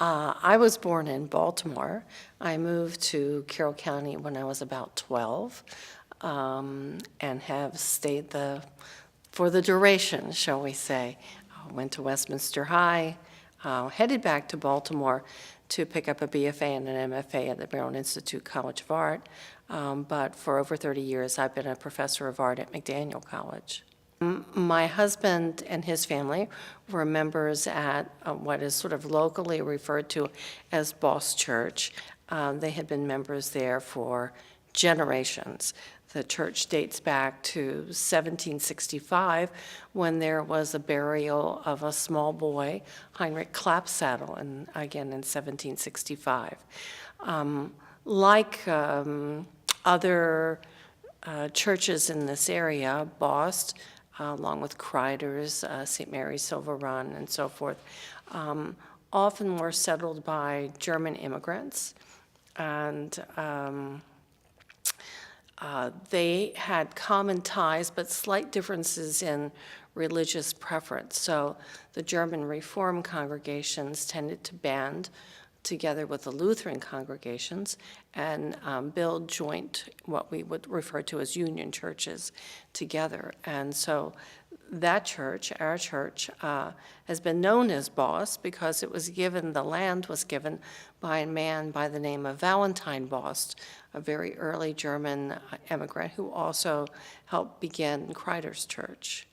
I was born in Baltimore. I moved to Carroll County when I was about 12, and have stayed for the duration, shall we say. I went to Westminster High, headed back to Baltimore to pick up a BFA and an MFA at the Maryland Institute College of Art. But for over 30 years, I've been a professor of art at McDaniel College. My husband and his family were members at what is sort of locally referred to as Baust Church. They had been members there for generations. The church dates back to 1765 when there was a burial of a small boy, Heinrich Clapsaddle, and again in 1765. Like other churches in this area, Baust, along with Criders, St. Mary's Silver Run, and so forth, often were settled by German immigrants. And they had common ties, but slight differences in religious preference. So the German Reform congregations tended to band together with the Lutheran congregations and build joint, what we would refer to as union churches, together. And so that church, our church, has been known as Baust because it was given, the land was given by a man by the name of Valentine Baust, a very early German immigrant who also helped begin Criders Church.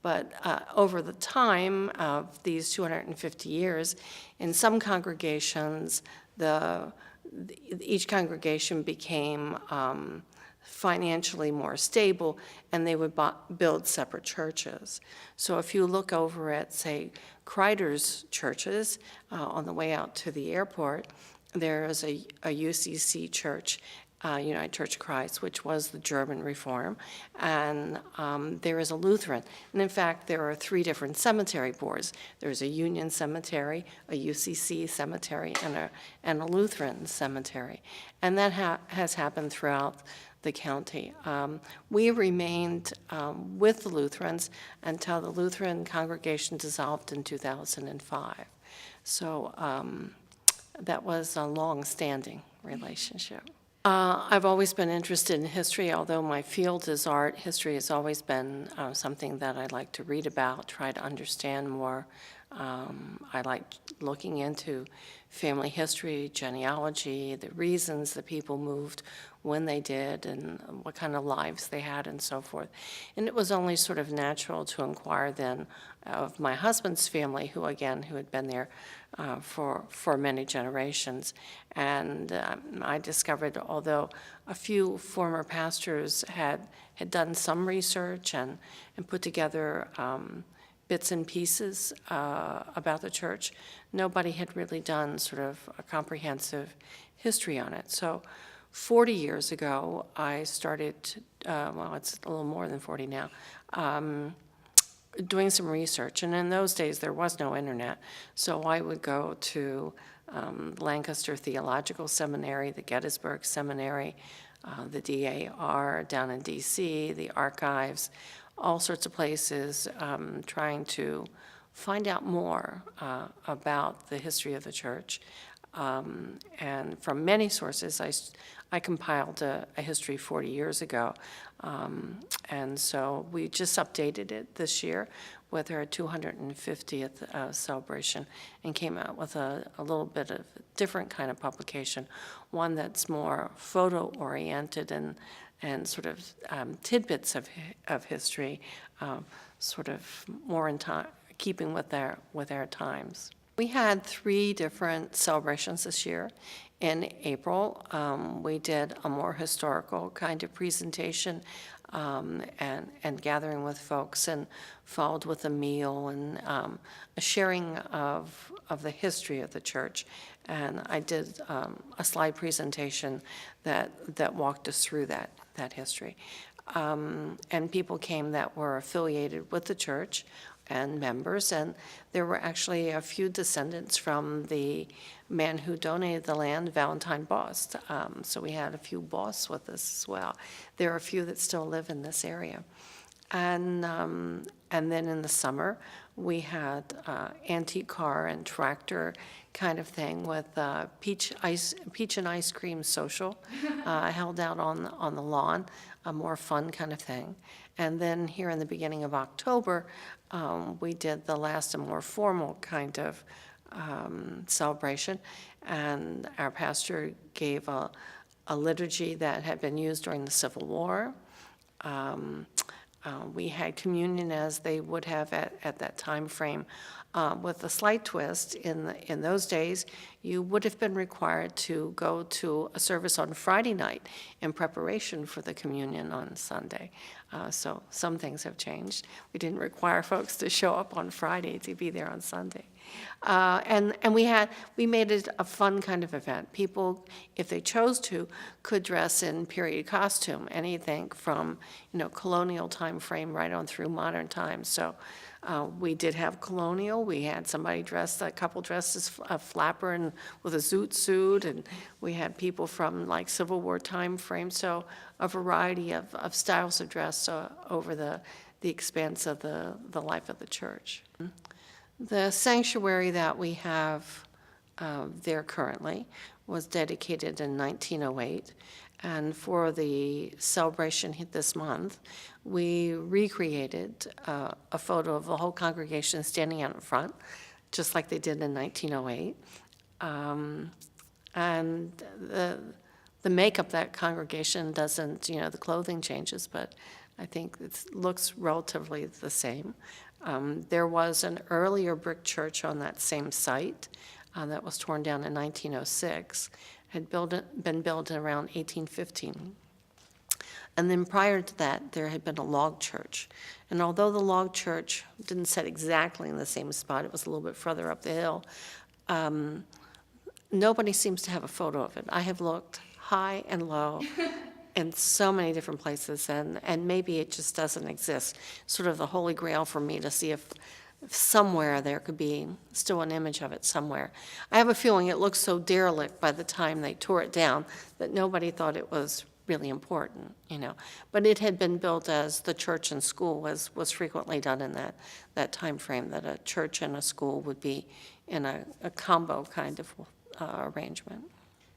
But over the time of these 250 years, in some congregations, each congregation became financially more stable, and they would build separate churches. So if you look over at, say, Criders churches on the way out to the airport, there is a UCC church, United Church of Christ, which was the German Reform, and there is a Lutheran. And in fact, there are 3 different cemetery boards. There's a Union cemetery, a UCC cemetery, and a Lutheran cemetery. And that has happened throughout the county. We remained with the Lutherans until the Lutheran congregation dissolved in 2005. So that was a long-standing relationship. I've always been interested in history. Although my field is art, history has always been something that I like to read about, try to understand more. I like looking into family history, genealogy, the reasons that people moved when they did, and what kind of lives they had, and so forth. And it was only sort of natural to inquire then of my husband's family, who had been there for many generations. And I discovered, although a few former pastors had done some research and put together bits and pieces about the church, nobody had really done sort of a comprehensive history on it. So 40 years ago, I started, well, it's a little more than 40 now, doing some research. And in those days, there was no internet. So I would go to Lancaster Theological Seminary, the Gettysburg Seminary, the DAR down in D.C., the archives, all sorts of places, trying to find out more about the history of the church. And from many sources, I compiled a history 40 years ago. And so we just updated it this year with our 250th celebration, and came out with a little bit of a different kind of publication, one that's more photo-oriented and sort of tidbits of history, sort of more in keeping with our times. We had 3 different celebrations this year. In April, we did a more historical kind of presentation and gathering with folks, and followed with a meal and a sharing of the history of the church. And I did a slide presentation that walked us through that history. And people came that were affiliated with the church and members, and there were actually a few descendants from the man who donated the land, Valentine Baust. So we had a few Bausts with us as well. There are a few that still live in this area. And And then in the summer, we had antique car and tractor kind of thing with peach and ice cream social held out on the lawn, a more fun kind of thing. And then here in the beginning of October, we did the last and more formal kind of celebration, and our pastor gave a liturgy that had been used during the Civil War. We had communion as they would have at that time frame, with a slight twist. In those days, you would have been required to go to a service on Friday night in preparation for the communion on Sunday. So some things have changed. We didn't require folks to show up on Friday to be there on Sunday. And we made it a fun kind of event. People, if they chose to, could dress in period costume, anything from colonial time frame right on through modern times. So we did have colonial. We had a couple dressed as a flapper and with a zoot suit, and we had people from like Civil War time frame. So a variety of styles of dress over the expanse of the life of the church. The sanctuary that we have there currently was dedicated in 1908, and for the celebration this month, we recreated a photo of the whole congregation standing out in front, just like they did in 1908. And the makeup of that congregation doesn't, the clothing changes, but I think it looks relatively the same. There was an earlier brick church on that same site that was torn down in 1906, had been built in around 1815. And then prior to that, there had been a log church. And although the log church didn't sit exactly in the same spot, it was a little bit further up the hill, nobody seems to have a photo of it. I have looked high and low in so many different places, and maybe it just doesn't exist. Sort of the holy grail for me to see if somewhere there could be still an image of it somewhere. I have a feeling it looked so derelict by the time they tore it down that nobody thought it was really important, But it had been built as the church and school was frequently done in that time frame, that a church and a school would be in a combo kind of arrangement.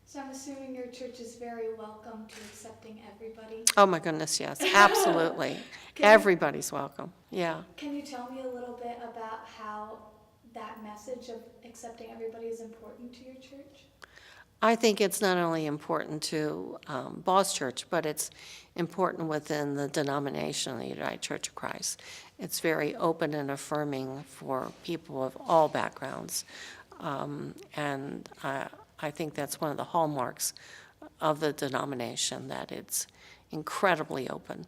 So I'm assuming your church is very welcome to accepting everybody? Oh my goodness, yes, absolutely. Everybody's welcome, yeah. Can you tell me a little bit about how that message of accepting everybody is important to your church? I think it's not only important to Baust Church, but it's important within the denomination of the United Church of Christ. It's very open and affirming for people of all backgrounds, and I think that's one of the hallmarks of the denomination, that it's incredibly open.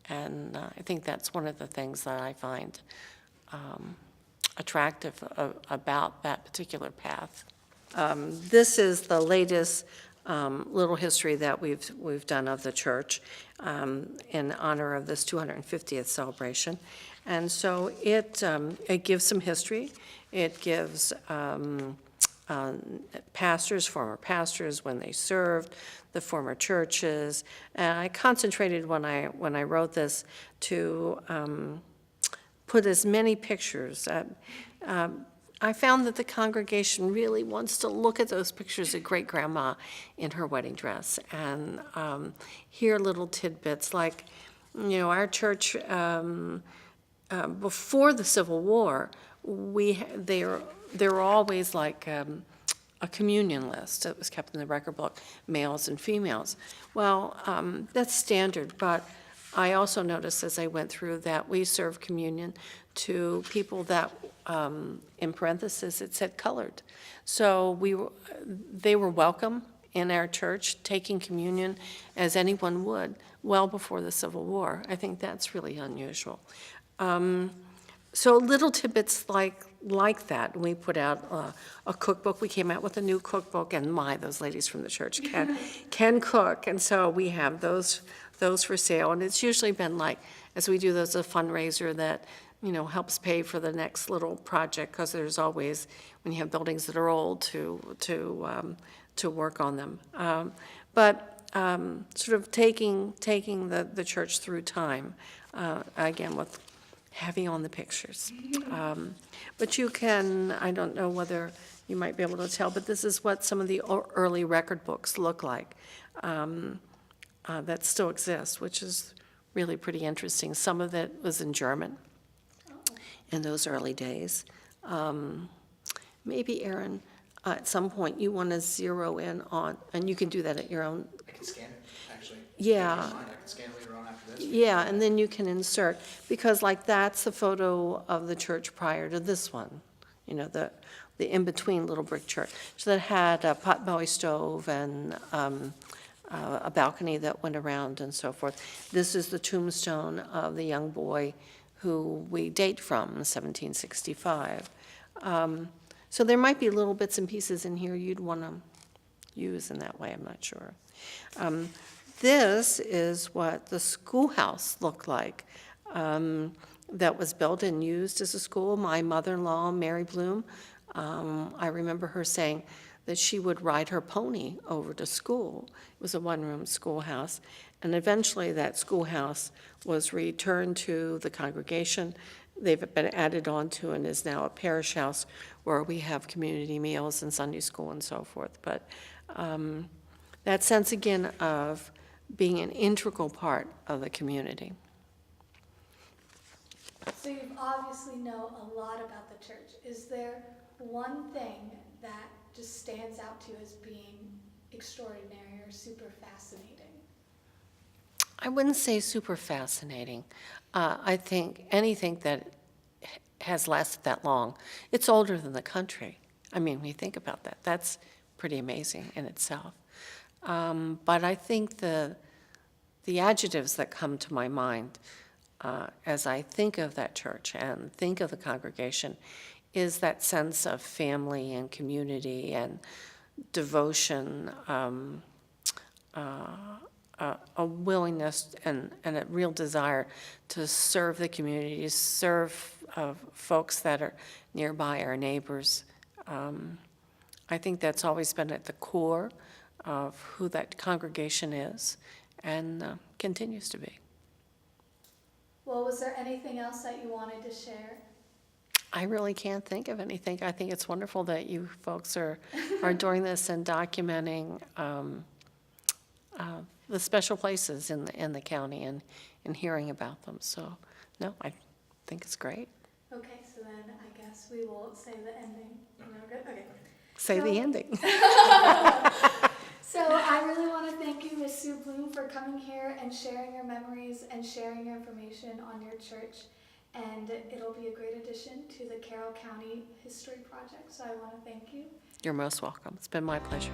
And I think that's one of the things that I find attractive about that particular path. This is the latest little history that we've done of the church in honor of this 250th celebration. And so it gives some history. It gives pastors, former pastors, when they served, the former churches. And I concentrated when I wrote this to put as many pictures. I found that the congregation really wants to look at those pictures of great-grandma in her wedding dress and hear little tidbits like, our church, before the Civil War, there were always like a communion list that was kept in the record book, males and females. Well, that's standard, but I also noticed as I went through that we serve communion to people that, in parentheses, it said colored. So they were welcome in our church, taking communion as anyone would, well before the Civil War. I think that's really unusual. So little tidbits like that. We put out a cookbook. We came out with a new cookbook, and those ladies from the church can cook, and so we have those for sale. And it's usually been like, as we do those, a fundraiser that helps pay for the next little project, because there's always, when you have buildings that are old, to work on them. But sort of taking the church through time, again with heavy on the pictures. But you can, I don't know whether you might be able to tell, but this is what some of the early record books look like that still exist, which is really pretty interesting. Some of it was in German in those early days. Maybe, Aaron, at some point you want to zero in on, and you can do that at your own. I can scan it, actually. Yeah. If you don't mind, I can scan later on after this. Yeah, and then you can insert, because like that's the photo of the church prior to this one, you know, the in-between little brick church. So that had a potbelly stove and a balcony that went around and so forth. This is the tombstone of the young boy who we date from, 1765. So there might be little bits and pieces in here you'd want to use in that way, I'm not sure. This is what the schoolhouse looked like that was built and used as a school. My mother-in-law, Mary Bloom, I remember her saying that she would ride her pony over to school. It was a one-room schoolhouse. And eventually that schoolhouse was returned to the congregation. They've been added on to and is now a parish house where we have community meals and Sunday school and so forth. But that sense again of being an integral part of the community. So you obviously know a lot about the church. Is there one thing that just stands out to you as being extraordinary or super fascinating? I wouldn't say super fascinating. I think anything that has lasted that long, it's older than the country. I mean, when you think about that, that's pretty amazing in itself. But I think the adjectives that come to my mind as I think of that church and think of the congregation is that sense of family and community and devotion, a willingness and a real desire to serve the community, serve folks that are nearby, our neighbors. I think that's always been at the core of who that congregation is and continues to be. Well, was there anything else that you wanted to share? I really can't think of anything. I think it's wonderful that you folks are doing this and documenting the special places in the county and hearing about them. So, no, I think it's great. Okay, so then I guess we will say the ending. Good? Okay. Say the ending. So I really want to thank you, Ms. Sue Bloom, for coming here and sharing your memories and sharing your information on your church. And it'll be a great addition to the Carroll County History Project. So I want to thank you. You're most welcome. It's been my pleasure.